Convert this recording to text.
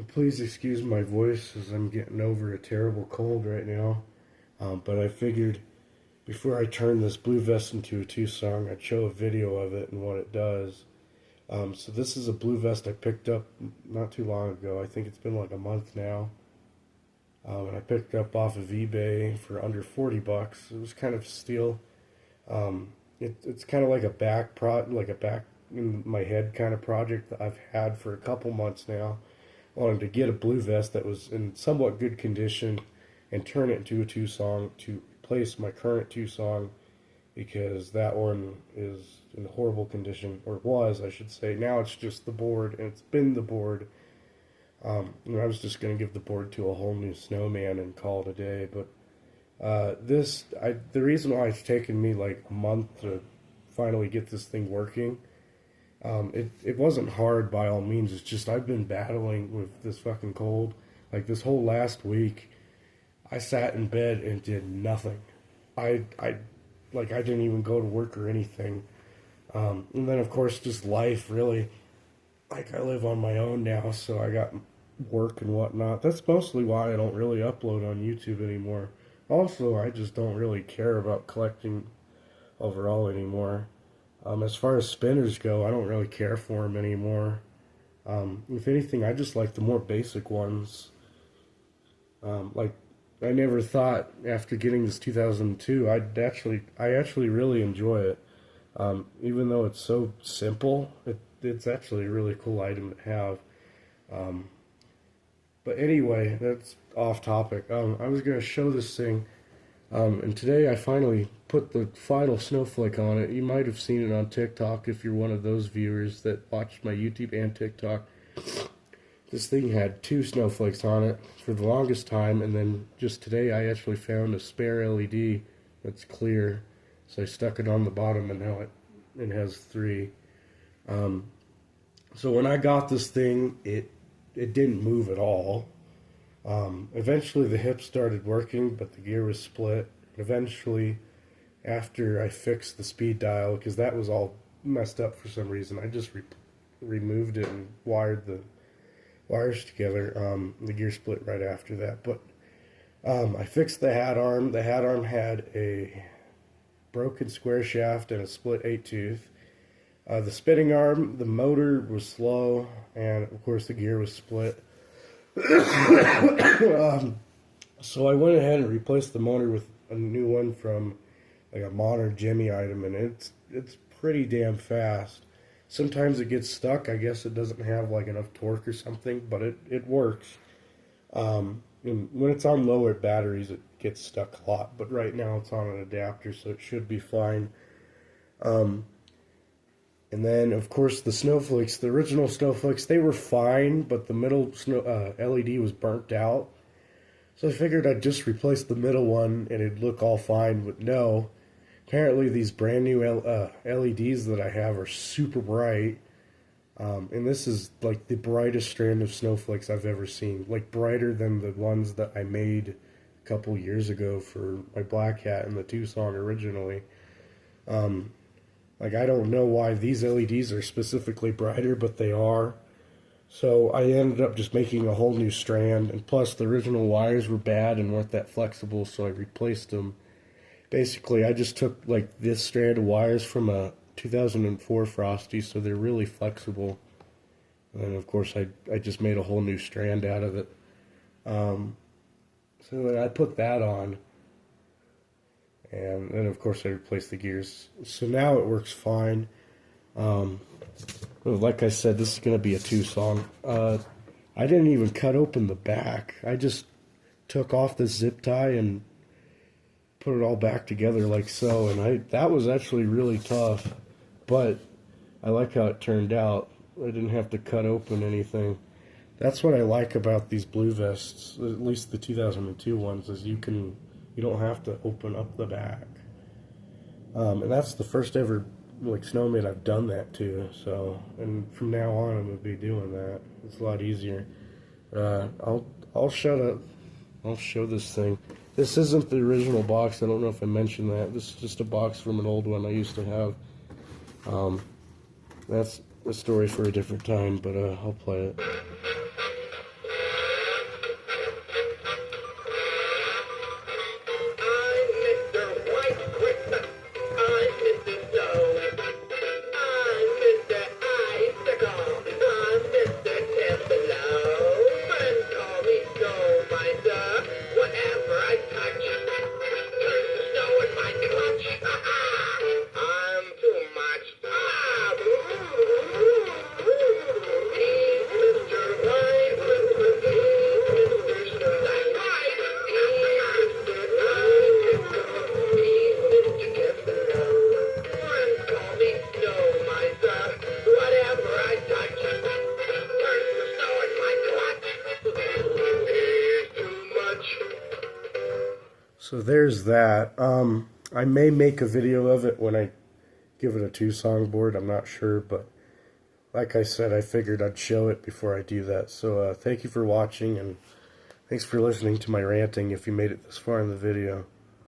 Please excuse my voice as I'm getting over a terrible cold right now. But I figured before I turn this blue vest into a two song, I'd show a video of it and what it does. So this is a blue vest I picked up not too long ago. I think it's been like a month now. And I picked it up off of eBay for under 40 bucks. It was kind of a steal. It's kind of like like a back in my head kind of project that I've had for a couple months now. I wanted to get a blue vest that was in somewhat good condition and turn it into a two song to replace my current two song because that one is in horrible condition, or was, I should say. Now it's just the board, and it's been the board. I was just going to give the board to a whole new Snowman and call it a day, but the reason why it's taken me like a month to finally get this thing working, it wasn't hard by all means. It's just I've been battling with this fucking cold. Like this whole last week, I sat in bed and did nothing. I didn't even go to work or anything. And then of course just life really. Like I live on my own now, so I got work and whatnot. That's mostly why I don't really upload on YouTube anymore. Also, I just don't really care about collecting overall anymore. As far as spinners go, I don't really care for them anymore. If anything, I just like the more basic ones. Like I never thought after getting this 2002, I actually really enjoy it. Even though it's so simple, it's actually a really cool item to have. But anyway, that's off topic. I was going to show this thing, and today I finally put the final snowflake on it. You might have seen it on TikTok if you're one of those viewers that watched my YouTube and TikTok. This thing had two snowflakes on it for the longest time, and then just today I actually found a spare LED that's clear, so I stuck it on the bottom, and now it has three. So when I got this thing, it didn't move at all. Eventually the hip started working, but the gear was split. Eventually, after I fixed the speed dial, because that was all messed up for some reason, I just removed it and wired the wires together. The gear split right after that. But I fixed the hat arm. The hat arm had a broken square shaft and a split 8-tooth. The spinning arm, the motor was slow, and of course the gear was split. So I went ahead and replaced the motor with a new one from like a modern Gemmy item, and it's pretty damn fast. Sometimes it gets stuck. I guess it doesn't have like enough torque or something, but it works. And when it's on lower batteries, it gets stuck a lot. But right now it's on an adapter, so it should be fine. And then, of course, the snowflakes, the original snowflakes, they were fine, but the middle LED was burnt out. So I figured I'd just replace the middle one and it'd look all fine, but no. Apparently these brand new LEDs that I have are super bright. And this is like the brightest strand of snowflakes I've ever seen. Like brighter than the ones that I made a couple years ago for my black hat and the Tucson originally. Like I don't know why these LEDs are specifically brighter, but they are. So I ended up just making a whole new strand, and plus the original wires were bad and weren't that flexible, so I replaced them. Basically, I just took like this strand of wires from a 2004 Frosty, so they're really flexible. And of course, I just made a whole new strand out of it. So then I put that on. And then of course I replaced the gears. So now it works fine. Like I said, this is going to be a two-song. I didn't even cut open the back. I just took off the zip tie and put it all back together like so. And that was actually really tough. But I like how it turned out. I didn't have to cut open anything. That's what I like about these blue vests, at least the 2002 ones, is you don't have to open up the back. And that's the first ever like snowman I've done that to. So, and from now on I'm gonna be doing that. It's a lot easier. I'll shut up. I'll show this thing. This isn't the original box. I don't know if I mentioned that. This is just a box from an old one I used to have. That's a story for a different time, but I'll play it. So there's that. I may make a video of it when I give it a 2-song board. I'm not sure, but like I said, I figured I'd show it before I do that. So thank you for watching, and thanks for listening to my ranting if you made it this far in the video.